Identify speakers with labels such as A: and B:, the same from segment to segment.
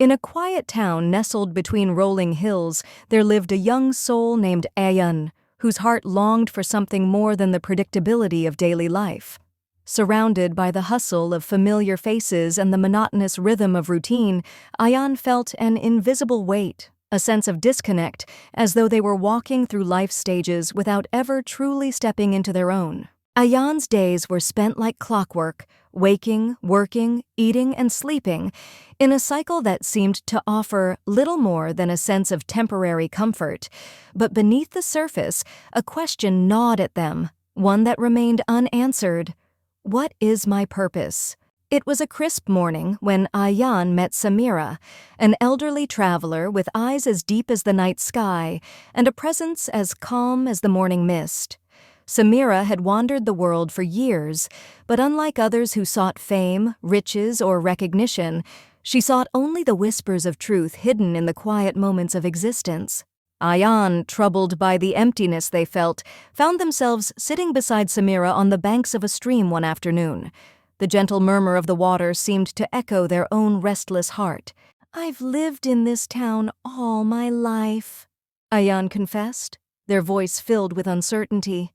A: In a quiet town nestled between rolling hills, there lived a young soul named Ayaan, whose heart longed for something more than the predictability of daily life. Surrounded by the hustle of familiar faces and the monotonous rhythm of routine, Ayaan felt an invisible weight, a sense of disconnect, as though they were walking through life stages without ever truly stepping into their own. Ayaan's days were spent like clockwork, waking, working, eating, and sleeping, in a cycle that seemed to offer little more than a sense of temporary comfort. But beneath the surface, a question gnawed at them, one that remained unanswered. What is my purpose? It was a crisp morning when Ayaan met Samira, an elderly traveler with eyes as deep as the night sky and a presence as calm as the morning mist. Samira had wandered the world for years, but unlike others who sought fame, riches, or recognition, she sought only the whispers of truth hidden in the quiet moments of existence. Ayaan, troubled by the emptiness they felt, found themselves sitting beside Samira on the banks of a stream one afternoon. The gentle murmur of the water seemed to echo their own restless heart. "I've lived in this town all my life," Ayaan confessed, their voice filled with uncertainty.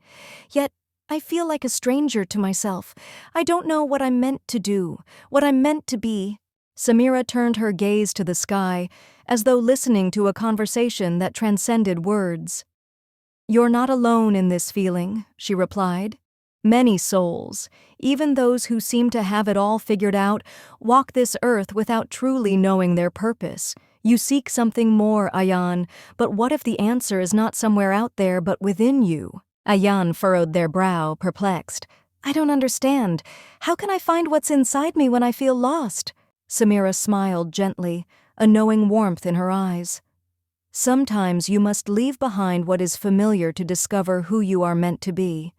A: "Yet I feel like a stranger to myself. I don't know what I'm meant to do, what I'm meant to be." Samira turned her gaze to the sky, as though listening to a conversation that transcended words. "You're not alone in this feeling," she replied. "Many souls, even those who seem to have it all figured out, walk this earth without truly knowing their purpose. You seek something more, Ayaan, but what if the answer is not somewhere out there but within you?" Ayaan furrowed their brow, perplexed. "I don't understand. How can I find what's inside me when I feel lost?" Samira smiled gently, a knowing warmth in her eyes. "Sometimes you must leave behind what is familiar to discover who you are meant to be.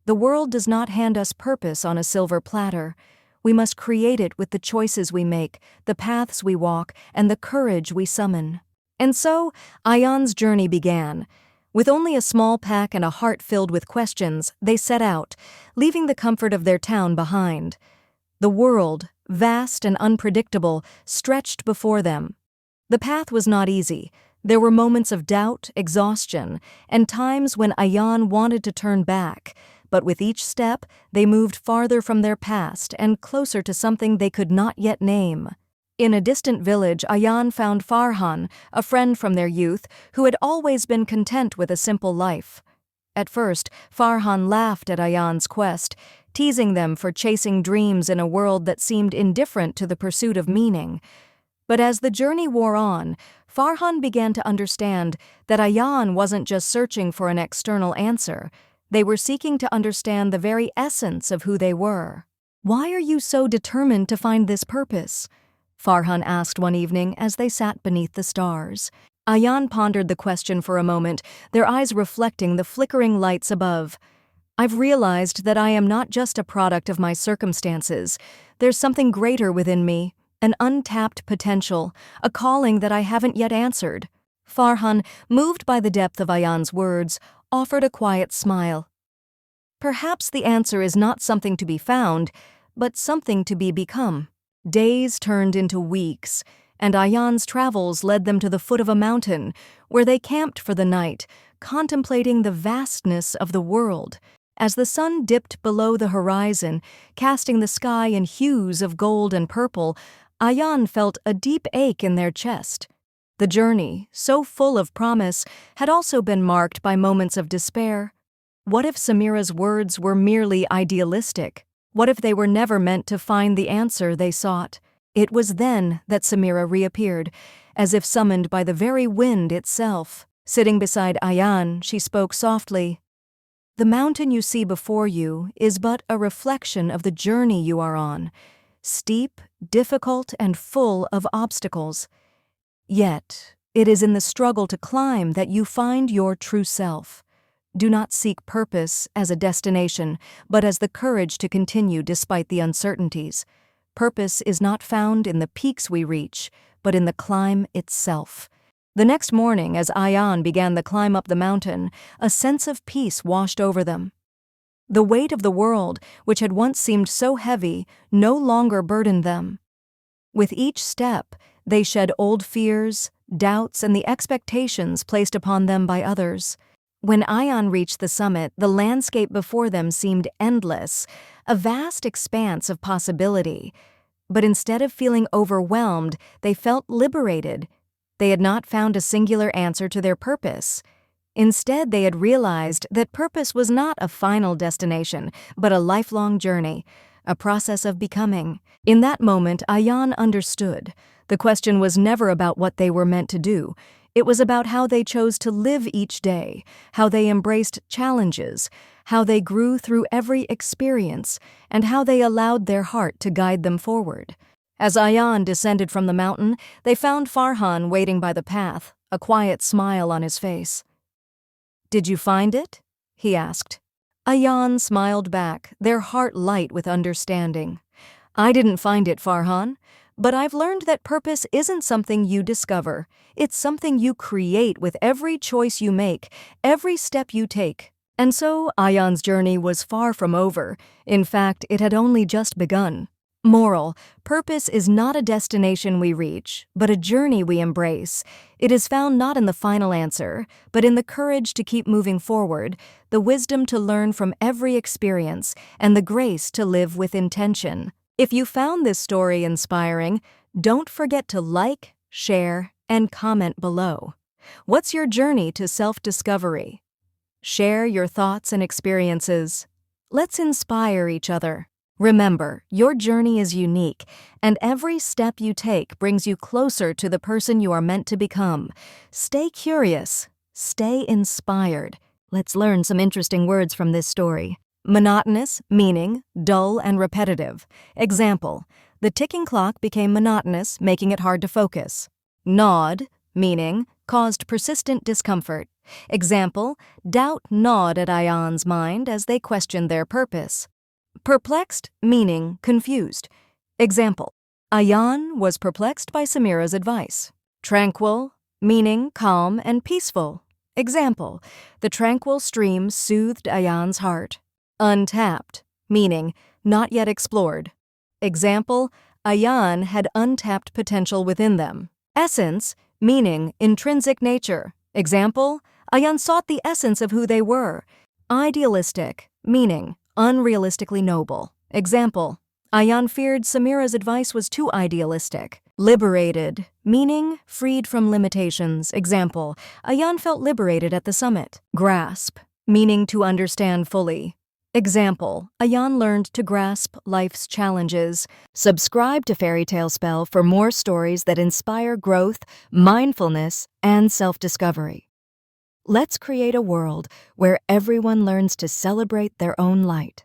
A: The world does not hand us purpose on a silver platter. We must create it with the choices we make, the paths we walk, and the courage we summon." And so, Ayaan's journey began. With only a small pack and a heart filled with questions, they set out, leaving the comfort of their town behind. The world, vast and unpredictable, stretched before them. The path was not easy. There were moments of doubt, exhaustion, and times when Ayaan wanted to turn back. But with each step, they moved farther from their past and closer to something they could not yet name. In a distant village, Ayaan found Farhan, a friend from their youth, who had always been content with a simple life. At first, Farhan laughed at Ayaan's quest, teasing them for chasing dreams in a world that seemed indifferent to the pursuit of meaning. But as the journey wore on, Farhan began to understand that Ayaan wasn't just searching for an external answer. They were seeking to understand the very essence of who they were. "Why are you so determined to find this purpose?" Farhan asked one evening as they sat beneath the stars. Ayaan pondered the question for a moment, their eyes reflecting the flickering lights above. "I've realized that I am not just a product of my circumstances. There's something greater within me, an untapped potential, a calling that I haven't yet answered." Farhan, moved by the depth of Ayaan's words, offered a quiet smile. "Perhaps the answer is not something to be found, but something to be become." Days turned into weeks, and Ayaan's travels led them to the foot of a mountain, where they camped for the night, contemplating the vastness of the world. As the sun dipped below the horizon, casting the sky in hues of gold and purple, Ayaan felt a deep ache in their chest. The journey, so full of promise, had also been marked by moments of despair. What if Samira's words were merely idealistic? What if they were never meant to find the answer they sought? It was then that Samira reappeared, as if summoned by the very wind itself. Sitting beside Ayaan, she spoke softly. "The mountain you see before you is but a reflection of the journey you are on, steep, difficult, and full of obstacles. Yet, it is in the struggle to climb that you find your true self. Do not seek purpose as a destination, but as the courage to continue despite the uncertainties. Purpose is not found in the peaks we reach, but in the climb itself." The next morning, as Ayaan began the climb up the mountain, a sense of peace washed over them. The weight of the world, which had once seemed so heavy, no longer burdened them. With each step, They shed old fears, doubts, and the expectations placed upon them by others. When Ayaan reached the summit, the landscape before them seemed endless, a vast expanse of possibility. But instead of feeling overwhelmed, they felt liberated. They had not found a singular answer to their purpose. Instead, they had realized that purpose was not a final destination, but a lifelong journey, a process of becoming. In that moment, Ayaan understood. The question was never about what they were meant to do. It was about how they chose to live each day, how they embraced challenges, how they grew through every experience, and how they allowed their heart to guide them forward. As Ayaan descended from the mountain, they found Farhan waiting by the path, a quiet smile on his face. "Did you find it?" he asked. Ayaan smiled back, their heart light with understanding. "I didn't find it, Farhan, but I've learned that purpose isn't something you discover. It's something you create with every choice you make, every step you take." And so Ayaan's journey was far from over. In fact, it had only just begun. Moral: purpose is not a destination we reach, but a journey we embrace. It is found not in the final answer, but in the courage to keep moving forward, the wisdom to learn from every experience, and the grace to live with intention. If you found this story inspiring, don't forget to like, share, and comment below. What's your journey to self-discovery? Share your thoughts and experiences. Let's inspire each other. Remember, your journey is unique, and every step you take brings you closer to the person you are meant to become. Stay curious. Stay inspired. Let's learn some interesting words from this story. Monotonous, meaning dull and repetitive. Example: the ticking clock became monotonous, making it hard to focus. Gnawed, meaning caused persistent discomfort. Example: doubt gnawed at Ayaan's mind as they questioned their purpose. Perplexed, meaning confused. Example: Ayaan was perplexed by Samira's advice. Tranquil, meaning calm and peaceful. Example: the tranquil stream soothed Ayaan's heart. Untapped, meaning not yet explored. Example: Ayaan had untapped potential within them. Essence, meaning intrinsic nature. Example: Ayaan sought the essence of who they were. Idealistic, meaning unrealistically noble. Example: Ayaan feared Samira's advice was too idealistic. Liberated, meaning freed from limitations. Example: Ayaan felt liberated at the summit. Grasp, meaning to understand fully. Example: Ayaan learned to grasp life's challenges. Subscribe to Fairy Tale Spell for more stories that inspire growth, mindfulness, and self-discovery. Let's create a world where everyone learns to celebrate their own light.